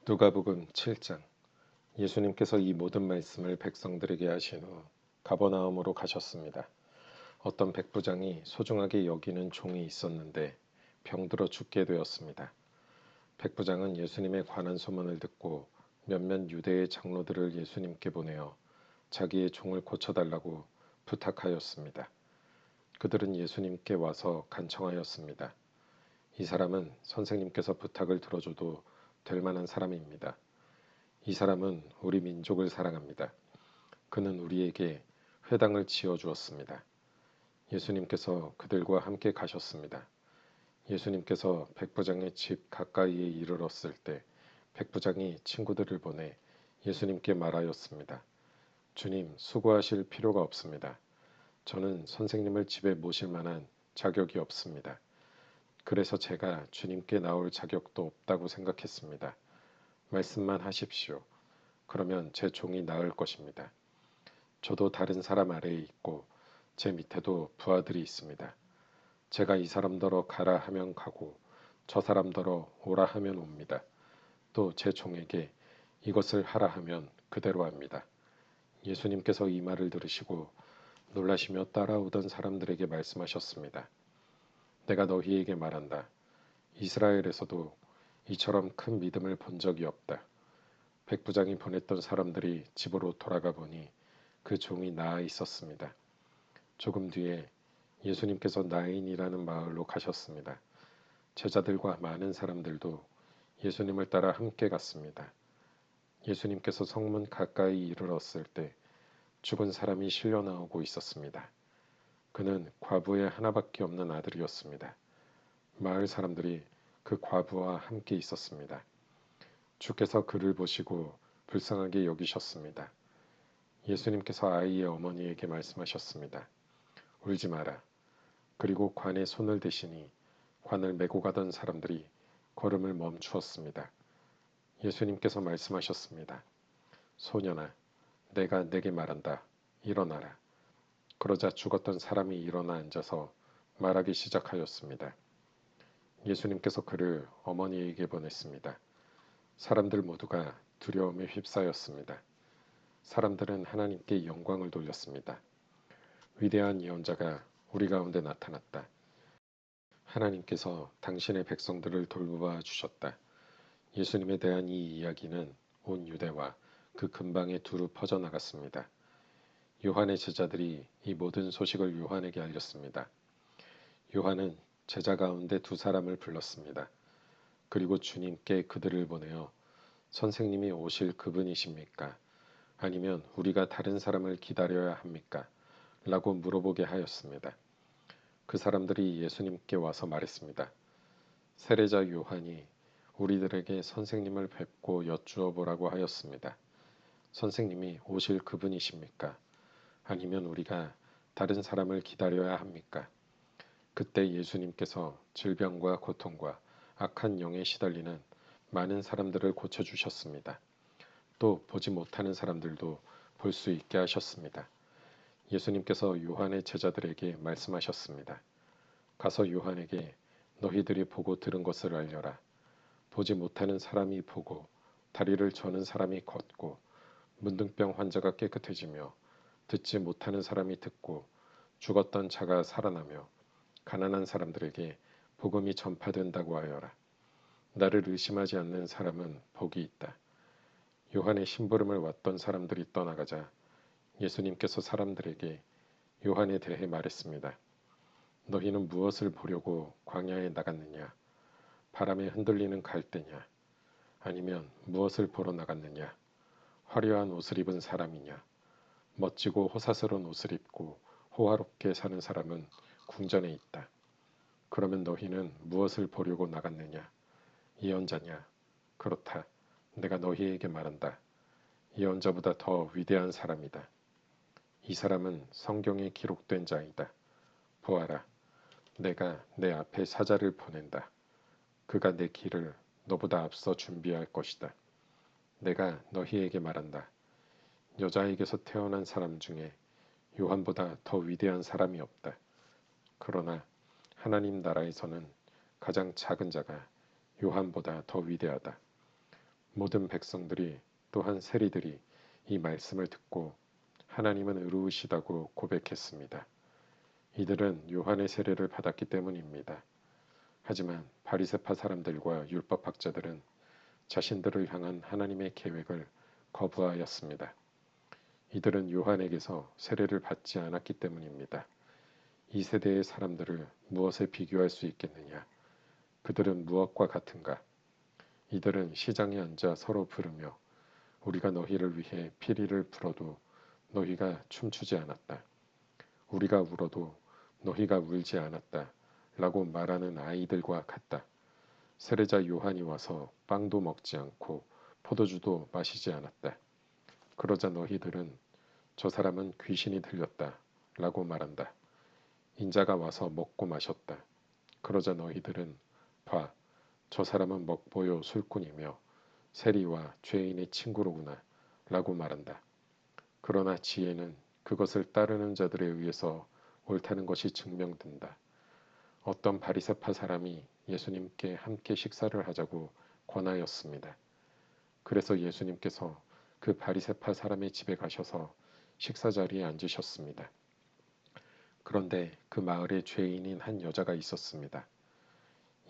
누가복음 7장. 예수님께서 이 모든 말씀을 백성들에게 하신 후 가버나움으로 가셨습니다. 어떤 백부장이 소중하게 여기는 종이 있었는데 병들어 죽게 되었습니다. 백부장은 예수님에 관한 소문을 듣고 몇몇 유대의 장로들을 예수님께 보내어 자기의 종을 고쳐달라고 부탁하였습니다. 그들은 예수님께 와서 간청하였습니다. 이 사람은 선생님께서 부탁을 들어줘도 될 만한 사람입니다. 이 사람은 우리 민족을 사랑합니다. 그는 우리에게 회당을 지어 주었습니다. 예수님께서 그들과 함께 가셨습니다. 예수님께서 백부장의 집 가까이에 이르렀을 때 백부장이 친구들을 보내 예수님께 말하였습니다. 주님, 수고하실 필요가 없습니다. 저는 선생님을 집에 모실 만한 자격이 없습니다. 그래서 제가 주님께 나올 자격도 없다고 생각했습니다. 말씀만 하십시오. 그러면 제 종이 나을 것입니다. 저도 다른 사람 아래에 있고 제 밑에도 부하들이 있습니다. 제가 이 사람더러 가라 하면 가고 저 사람더러 오라 하면 옵니다. 또 제 종에게 이것을 하라 하면 그대로 합니다. 예수님께서 이 말을 들으시고 놀라시며 따라오던 사람들에게 말씀하셨습니다. 내가 너희에게 말한다. 이스라엘에서도 이처럼 큰 믿음을 본 적이 없다. 백부장이 보냈던 사람들이 집으로 돌아가 보니 그 종이 나아 있었습니다. 조금 뒤에 예수님께서 나인이라는 마을로 가셨습니다. 제자들과 많은 사람들도 예수님을 따라 함께 갔습니다. 예수님께서 성문 가까이 이르렀을 때 죽은 사람이 실려 나오고 있었습니다. 그는 과부의 하나밖에 없는 아들이었습니다. 마을 사람들이 그 과부와 함께 있었습니다. 주께서 그를 보시고 불쌍하게 여기셨습니다. 예수님께서 아이의 어머니에게 말씀하셨습니다. 울지 마라. 그리고 관에 손을 대시니 관을 메고 가던 사람들이 걸음을 멈추었습니다. 예수님께서 말씀하셨습니다. 소년아, 내가 내게 말한다. 일어나라. 그러자 죽었던 사람이 일어나 앉아서 말하기 시작하였습니다. 예수님께서 그를 어머니에게 보냈습니다. 사람들 모두가 두려움에 휩싸였습니다. 사람들은 하나님께 영광을 돌렸습니다. 위대한 예언자가 우리 가운데 나타났다. 하나님께서 당신의 백성들을 돌보아 주셨다. 예수님에 대한 이 이야기는 온 유대와 그 근방에 두루 퍼져나갔습니다. 요한의 제자들이 이 모든 소식을 요한에게 알렸습니다. 요한은 제자 가운데 두 사람을 불렀습니다. 그리고 주님께 그들을 보내어 선생님이 오실 그분이십니까? 아니면 우리가 다른 사람을 기다려야 합니까? 라고 물어보게 하였습니다. 그 사람들이 예수님께 와서 말했습니다. 세례자 요한이 우리들에게 선생님을 뵙고 여쭈어 보라고 하였습니다. 선생님이 오실 그분이십니까? 아니면 우리가 다른 사람을 기다려야 합니까? 그때 예수님께서 질병과 고통과 악한 영에 시달리는 많은 사람들을 고쳐주셨습니다. 또 보지 못하는 사람들도 볼 수 있게 하셨습니다. 예수님께서 요한의 제자들에게 말씀하셨습니다. 가서 요한에게 너희들이 보고 들은 것을 알려라. 보지 못하는 사람이 보고 다리를 저는 사람이 걷고 문둥병 환자가 깨끗해지며 듣지 못하는 사람이 듣고 죽었던 자가 살아나며 가난한 사람들에게 복음이 전파된다고 하여라. 나를 의심하지 않는 사람은 복이 있다. 요한의 심부름을 왔던 사람들이 떠나가자 예수님께서 사람들에게 요한에 대해 말했습니다. 너희는 무엇을 보려고 광야에 나갔느냐? 바람에 흔들리는 갈대냐? 아니면 무엇을 보러 나갔느냐? 화려한 옷을 입은 사람이냐? 멋지고 호사스러운 옷을 입고 호화롭게 사는 사람은 궁전에 있다. 그러면 너희는 무엇을 보려고 나갔느냐? 예언자냐? 그렇다. 내가 너희에게 말한다. 예언자보다 더 위대한 사람이다. 이 사람은 성경에 기록된 자이다. 보아라. 내가 내 앞에 사자를 보낸다. 그가 내 길을 너보다 앞서 준비할 것이다. 내가 너희에게 말한다. 여자에게서 태어난 사람 중에 요한보다 더 위대한 사람이 없다. 그러나 하나님 나라에서는 가장 작은 자가 요한보다 더 위대하다. 모든 백성들이 또한 세리들이 이 말씀을 듣고 하나님은 의로우시다고 고백했습니다. 이들은 요한의 세례를 받았기 때문입니다. 하지만 바리새파 사람들과 율법학자들은 자신들을 향한 하나님의 계획을 거부하였습니다. 이들은 요한에게서 세례를 받지 않았기 때문입니다. 이 세대의 사람들을 무엇에 비교할 수 있겠느냐? 그들은 무엇과 같은가? 이들은 시장에 앉아 서로 부르며 우리가 너희를 위해 피리를 불어도 너희가 춤추지 않았다. 우리가 울어도 너희가 울지 않았다. 라고 말하는 아이들과 같다. 세례자 요한이 와서 빵도 먹지 않고 포도주도 마시지 않았다. 그러자 너희들은 저 사람은 귀신이 들렸다. 라고 말한다. 인자가 와서 먹고 마셨다. 그러자 너희들은 봐, 저 사람은 먹보요 술꾼이며 세리와 죄인의 친구로구나. 라고 말한다. 그러나 지혜는 그것을 따르는 자들에 의해서 옳다는 것이 증명된다. 어떤 바리새파 사람이 예수님께 함께 식사를 하자고 권하였습니다. 그래서 예수님께서 그 바리새파 사람의 집에 가셔서 식사 자리에 앉으셨습니다. 그런데 그 마을에 죄인인 한 여자가 있었습니다.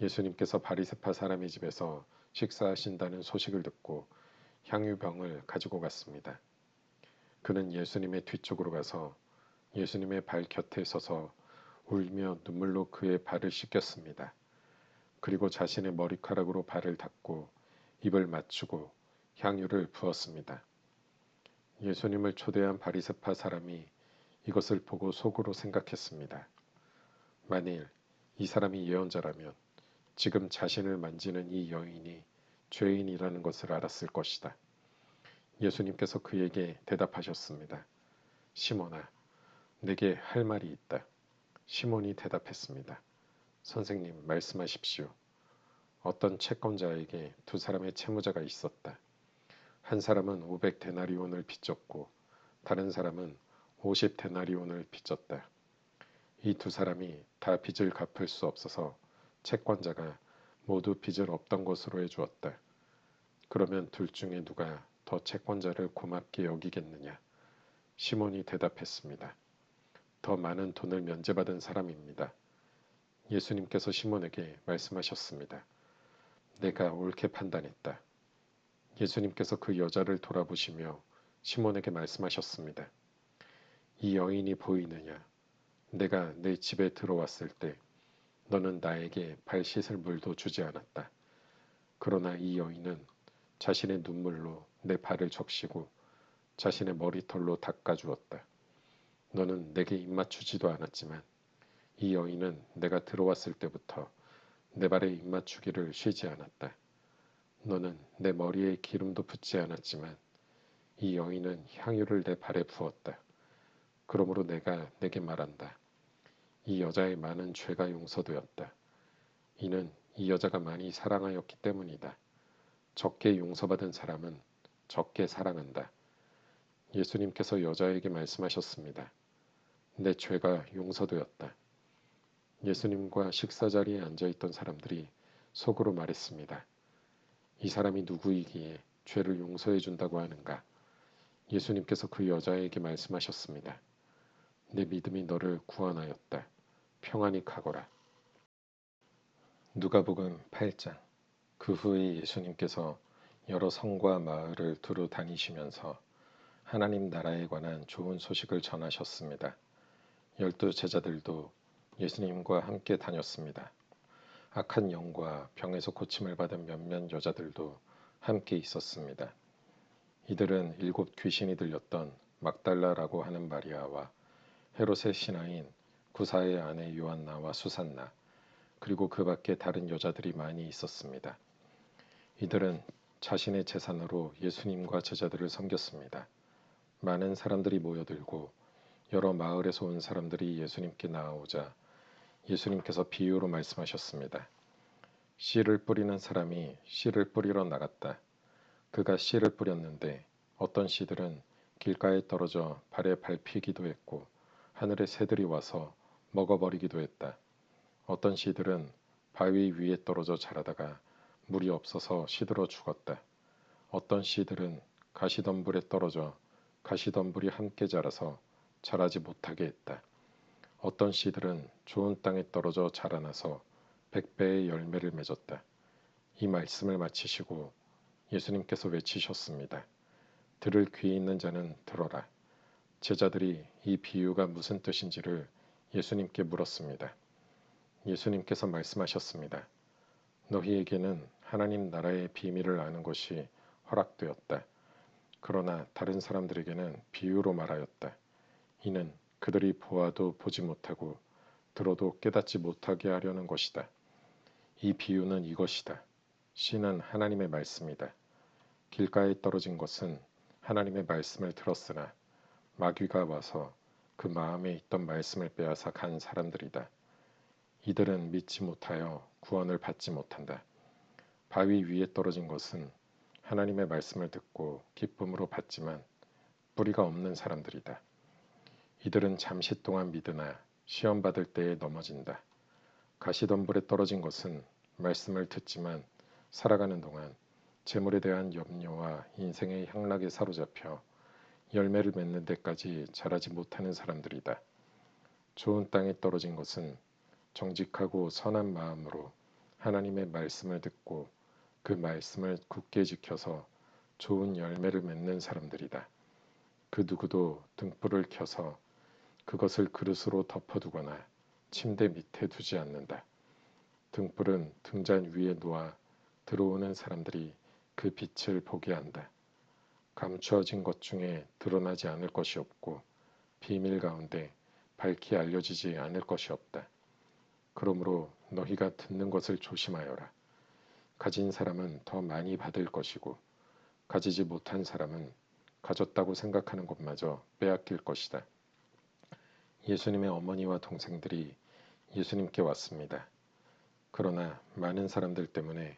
예수님께서 바리새파 사람의 집에서 식사하신다는 소식을 듣고 향유병을 가지고 갔습니다. 그는 예수님의 뒤쪽으로 가서 예수님의 발 곁에 서서 울며 눈물로 그의 발을 씻겼습니다. 그리고 자신의 머리카락으로 발을 닦고 입을 맞추고 향유를 부었습니다. 예수님을 초대한 바리새파 사람이 이것을 보고 속으로 생각했습니다. 만일 이 사람이 예언자라면 지금 자신을 만지는 이 여인이 죄인이라는 것을 알았을 것이다. 예수님께서 그에게 대답하셨습니다. 시몬아, 내게 할 말이 있다. 시몬이 대답했습니다. 선생님, 말씀하십시오. 어떤 채권자에게 두 사람의 채무자가 있었다. 한 사람은 500데나리온을 빚졌고 다른 사람은 50데나리온을 빚졌다. 이 두 사람이 다 빚을 갚을 수 없어서 채권자가 모두 빚을 없던 것으로 해주었다. 그러면 둘 중에 누가 더 채권자를 고맙게 여기겠느냐? 시몬이 대답했습니다. 더 많은 돈을 면제받은 사람입니다. 예수님께서 시몬에게 말씀하셨습니다. 내가 옳게 판단했다. 예수님께서 그 여자를 돌아보시며 시몬에게 말씀하셨습니다. 이 여인이 보이느냐? 내가 내 집에 들어왔을 때 너는 나에게 발 씻을 물도 주지 않았다. 그러나 이 여인은 자신의 눈물로 내 발을 적시고 자신의 머리털로 닦아주었다. 너는 내게 입맞추지도 않았지만 이 여인은 내가 들어왔을 때부터 내 발에 입맞추기를 쉬지 않았다. 너는 내 머리에 기름도 붓지 않았지만 이 여인은 향유를 내 발에 부었다. 그러므로 내가 내게 말한다. 이 여자의 많은 죄가 용서되었다. 이는 이 여자가 많이 사랑하였기 때문이다. 적게 용서받은 사람은 적게 사랑한다. 예수님께서 여자에게 말씀하셨습니다. 내 죄가 용서되었다. 예수님과 식사 자리에 앉아있던 사람들이 속으로 말했습니다. 이 사람이 누구이기에 죄를 용서해 준다고 하는가? 예수님께서 그 여자에게 말씀하셨습니다. 내 믿음이 너를 구원하였다. 평안히 가거라. 누가복음 8장. 그 후에 예수님께서 여러 성과 마을을 두루 다니시면서 하나님 나라에 관한 좋은 소식을 전하셨습니다. 12 제자들도 예수님과 함께 다녔습니다. 악한 영과 병에서 고침을 받은 몇몇 여자들도 함께 있었습니다. 이들은 7 귀신이 들렸던 막달라라고 하는 마리아와 헤롯의 신하인 구사의 아내 요한나와 수산나 그리고 그 밖에 다른 여자들이 많이 있었습니다. 이들은 자신의 재산으로 예수님과 제자들을 섬겼습니다. 많은 사람들이 모여들고 여러 마을에서 온 사람들이 예수님께 나아오자 예수님께서 비유로 말씀하셨습니다. 씨를 뿌리는 사람이 씨를 뿌리러 나갔다. 그가 씨를 뿌렸는데 어떤 씨들은 길가에 떨어져 발에 밟히기도 했고 하늘의 새들이 와서 먹어버리기도 했다. 어떤 씨들은 바위 위에 떨어져 자라다가 물이 없어서 시들어 죽었다. 어떤 씨들은 가시덤불에 떨어져 가시덤불이 함께 자라서 자라지 못하게 했다. 어떤 씨들은 좋은 땅에 떨어져 자라나서 100배의 열매를 맺었다. 이 말씀을 마치시고 예수님께서 외치셨습니다. 들을 귀 있는 자는 들어라. 제자들이 이 비유가 무슨 뜻인지를 예수님께 물었습니다. 예수님께서 말씀하셨습니다. 너희에게는 하나님 나라의 비밀을 아는 것이 허락되었다. 그러나 다른 사람들에게는 비유로 말하였다. 이는 그들이 보아도 보지 못하고 들어도 깨닫지 못하게 하려는 것이다. 이 비유는 이것이다. 씨는 하나님의 말씀이다. 길가에 떨어진 것은 하나님의 말씀을 들었으나 마귀가 와서 그 마음에 있던 말씀을 빼앗아 간 사람들이다. 이들은 믿지 못하여 구원을 받지 못한다. 바위 위에 떨어진 것은 하나님의 말씀을 듣고 기쁨으로 받지만 뿌리가 없는 사람들이다. 이들은 잠시 동안 믿으나 시험 받을 때에 넘어진다. 가시덤불에 떨어진 것은 말씀을 듣지만 살아가는 동안 재물에 대한 염려와 인생의 향락에 사로잡혀 열매를 맺는 데까지 자라지 못하는 사람들이다. 좋은 땅에 떨어진 것은 정직하고 선한 마음으로 하나님의 말씀을 듣고 그 말씀을 굳게 지켜서 좋은 열매를 맺는 사람들이다. 그 누구도 등불을 켜서 그것을 그릇으로 덮어두거나 침대 밑에 두지 않는다. 등불은 등잔 위에 놓아 들어오는 사람들이 그 빛을 보게 한다. 감추어진 것 중에 드러나지 않을 것이 없고 비밀 가운데 밝히 알려지지 않을 것이 없다. 그러므로 너희가 듣는 것을 조심하여라. 가진 사람은 더 많이 받을 것이고 가지지 못한 사람은 가졌다고 생각하는 것마저 빼앗길 것이다. 예수님의 어머니와 동생들이 예수님께 왔습니다. 그러나 많은 사람들 때문에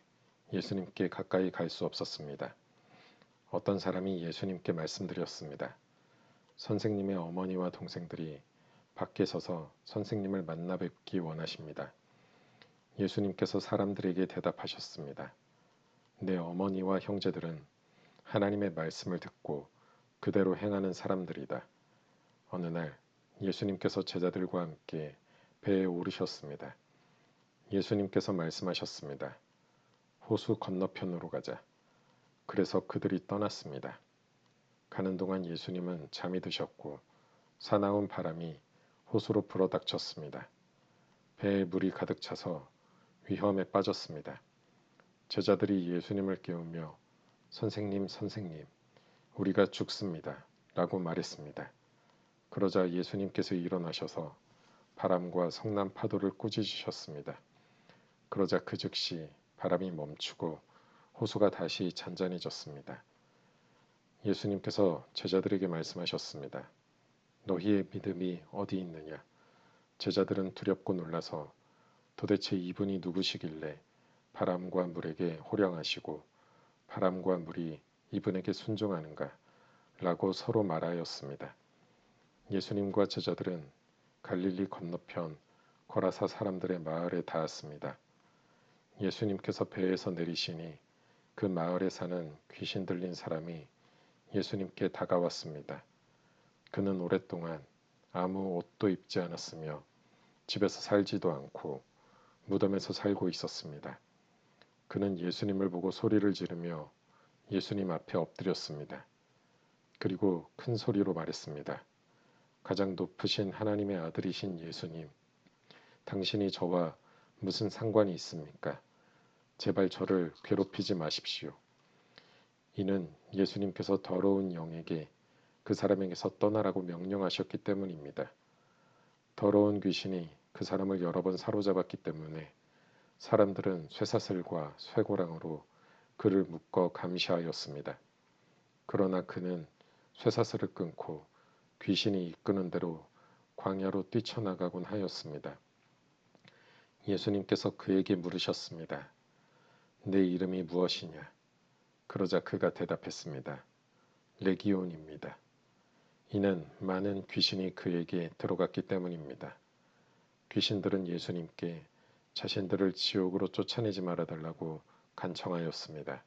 예수님께 가까이 갈 수 없었습니다. 어떤 사람이 예수님께 말씀드렸습니다. 선생님의 어머니와 동생들이 밖에 서서 선생님을 만나 뵙기 원하십니다. 예수님께서 사람들에게 대답하셨습니다. 내 어머니와 형제들은 하나님의 말씀을 듣고 그대로 행하는 사람들이다. 어느 날 예수님께서 제자들과 함께 배에 오르셨습니다. 예수님께서 말씀하셨습니다. 호수 건너편으로 가자. 그래서 그들이 떠났습니다. 가는 동안 예수님은 잠이 드셨고 사나운 바람이 호수로 불어닥쳤습니다. 배에 물이 가득 차서 위험에 빠졌습니다. 제자들이 예수님을 깨우며 선생님, 선생님, 우리가 죽습니다. 라고 말했습니다. 그러자 예수님께서 일어나셔서 바람과 성난 파도를 꾸짖으셨습니다. 그러자 그 즉시 바람이 멈추고 호수가 다시 잔잔해졌습니다. 예수님께서 제자들에게 말씀하셨습니다. 너희의 믿음이 어디 있느냐? 제자들은 두렵고 놀라서 도대체 이분이 누구시길래 바람과 물에게 호령하시고 바람과 물이 이분에게 순종하는가? 라고 서로 말하였습니다. 예수님과 제자들은 갈릴리 건너편 거라사 사람들의 마을에 닿았습니다. 예수님께서 배에서 내리시니 그 마을에 사는 귀신 들린 사람이 예수님께 다가왔습니다. 그는 오랫동안 아무 옷도 입지 않았으며 집에서 살지도 않고 무덤에서 살고 있었습니다. 그는 예수님을 보고 소리를 지르며 예수님 앞에 엎드렸습니다. 그리고 큰 소리로 말했습니다. 가장 높으신 하나님의 아들이신 예수님, 당신이 저와 무슨 상관이 있습니까? 제발 저를 괴롭히지 마십시오. 이는 예수님께서 더러운 영에게 그 사람에게서 떠나라고 명령하셨기 때문입니다. 더러운 귀신이 그 사람을 여러 번 사로잡았기 때문에 사람들은 쇠사슬과 쇠고랑으로 그를 묶어 감시하였습니다. 그러나 그는 쇠사슬을 끊고 귀신이 이끄는 대로 광야로 뛰쳐나가곤 하였습니다. 예수님께서 그에게 물으셨습니다. 내 이름이 무엇이냐? 그러자 그가 대답했습니다. 레기온입니다. 이는 많은 귀신이 그에게 들어갔기 때문입니다. 귀신들은 예수님께 자신들을 지옥으로 쫓아내지 말아달라고 간청하였습니다.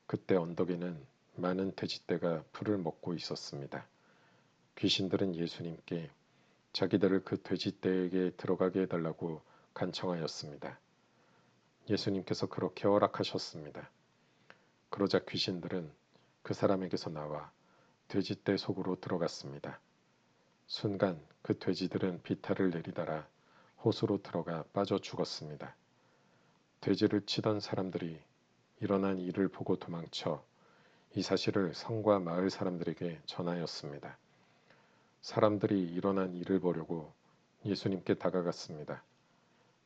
그때 언덕에는 많은 돼지떼가 풀을 먹고 있었습니다. 귀신들은 예수님께 자기들을 그 돼지떼에게 들어가게 해달라고 간청하였습니다. 예수님께서 그렇게 허락하셨습니다. 그러자 귀신들은 그 사람에게서 나와 돼지떼 속으로 들어갔습니다. 순간 그 돼지들은 비탈을 내리달아 호수로 들어가 빠져 죽었습니다. 돼지를 치던 사람들이 일어난 일을 보고 도망쳐 이 사실을 성과 마을 사람들에게 전하였습니다. 사람들이 일어난 일을 보려고 예수님께 다가갔습니다.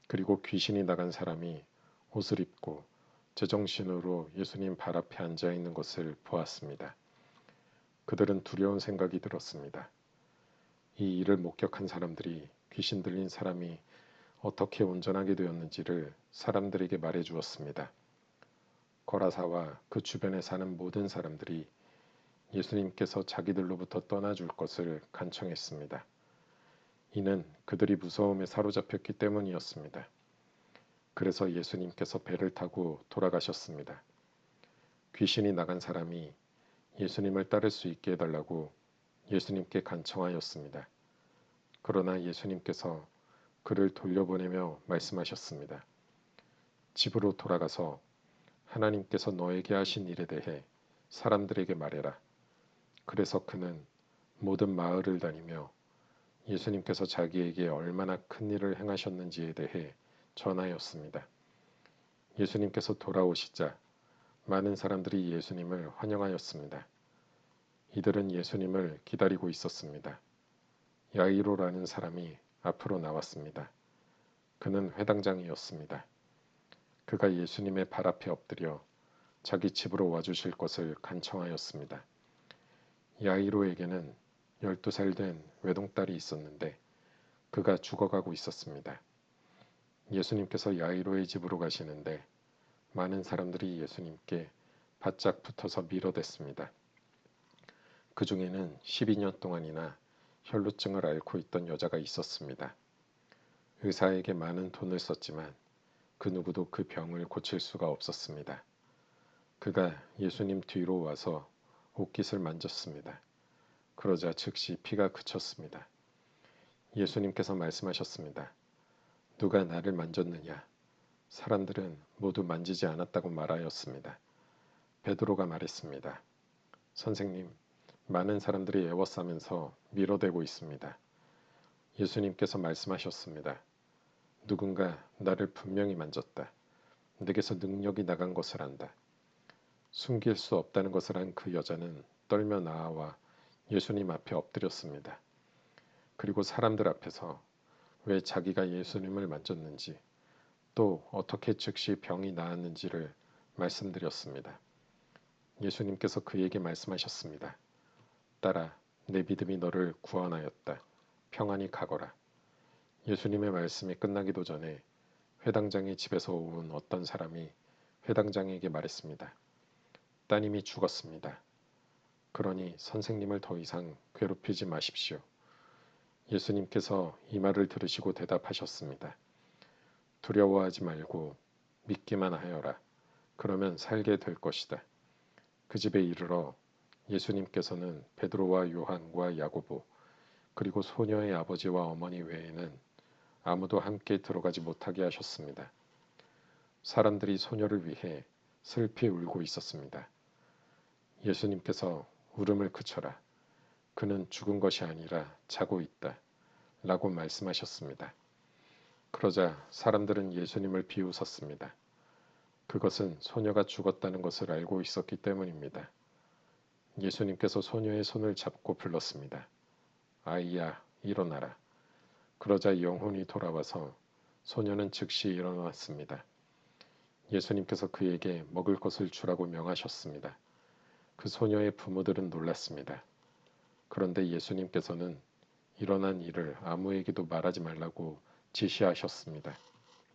그리고 귀신이 나간 사람이 옷을 입고 제정신으로 예수님 발 앞에 앉아 있는 것을 보았습니다. 그들은 두려운 생각이 들었습니다. 이 일을 목격한 사람들이 귀신 들린 사람이 어떻게 온전하게 되었는지를 사람들에게 말해 주었습니다. 거라사와 그 주변에 사는 모든 사람들이 예수님께서 자기들로부터 떠나줄 것을 간청했습니다. 이는 그들이 무서움에 사로잡혔기 때문이었습니다. 그래서 예수님께서 배를 타고 돌아가셨습니다. 귀신이 나간 사람이 예수님을 따를 수 있게 해달라고 예수님께 간청하였습니다. 그러나 예수님께서 그를 돌려보내며 말씀하셨습니다. 집으로 돌아가서 하나님께서 너에게 하신 일에 대해 사람들에게 말해라. 그래서 그는 모든 마을을 다니며 예수님께서 자기에게 얼마나 큰 일을 행하셨는지에 대해 전하였습니다. 예수님께서 돌아오시자 많은 사람들이 예수님을 환영하였습니다. 이들은 예수님을 기다리고 있었습니다. 야이로라는 사람이 앞으로 나왔습니다. 그는 회당장이었습니다. 그가 예수님의 발 앞에 엎드려 자기 집으로 와주실 것을 간청하였습니다. 야이로에게는 12살 된 외동딸이 있었는데 그가 죽어가고 있었습니다. 예수님께서 야이로의 집으로 가시는데 많은 사람들이 예수님께 바짝 붙어서 밀어댔습니다. 그 중에는 12년 동안이나 혈루증을 앓고 있던 여자가 있었습니다. 의사에게 많은 돈을 썼지만 그 누구도 그 병을 고칠 수가 없었습니다. 그가 예수님 뒤로 와서 옷깃을 만졌습니다. 그러자 즉시 피가 그쳤습니다. 예수님께서 말씀하셨습니다. 누가 나를 만졌느냐? 사람들은 모두 만지지 않았다고 말하였습니다. 베드로가 말했습니다. 선생님, 많은 사람들이 애워싸면서 밀어대고 있습니다. 예수님께서 말씀하셨습니다. 누군가 나를 분명히 만졌다. 내게서 능력이 나간 것을 안다. 숨길 수 없다는 것을 안 그 여자는 떨며 나아와 예수님 앞에 엎드렸습니다. 그리고 사람들 앞에서 왜 자기가 예수님을 만졌는지 또 어떻게 즉시 병이 나았는지를 말씀드렸습니다. 예수님께서 그에게 말씀하셨습니다. 딸아, 내 믿음이 너를 구원하였다. 평안히 가거라. 예수님의 말씀이 끝나기도 전에 회당장의 집에서 온 어떤 사람이 회당장에게 말했습니다. 따님이 죽었습니다. 그러니 선생님을 더 이상 괴롭히지 마십시오. 예수님께서 이 말을 들으시고 대답하셨습니다. 두려워하지 말고 믿기만 하여라. 그러면 살게 될 것이다. 그 집에 이르러 예수님께서는 베드로와 요한과 야고보 그리고 소녀의 아버지와 어머니 외에는 아무도 함께 들어가지 못하게 하셨습니다. 사람들이 소녀를 위해 슬피 울고 있었습니다. 예수님께서 울음을 그쳐라. 그는 죽은 것이 아니라 자고 있다. 라고 말씀하셨습니다. 그러자 사람들은 예수님을 비웃었습니다. 그것은 소녀가 죽었다는 것을 알고 있었기 때문입니다. 예수님께서 소녀의 손을 잡고 불렀습니다. 아이야, 일어나라. 그러자 영혼이 돌아와서 소녀는 즉시 일어났습니다. 예수님께서 그에게 먹을 것을 주라고 명하셨습니다. 그 소녀의 부모들은 놀랐습니다. 그런데 예수님께서는 일어난 일을 아무에게도 말하지 말라고 지시하셨습니다.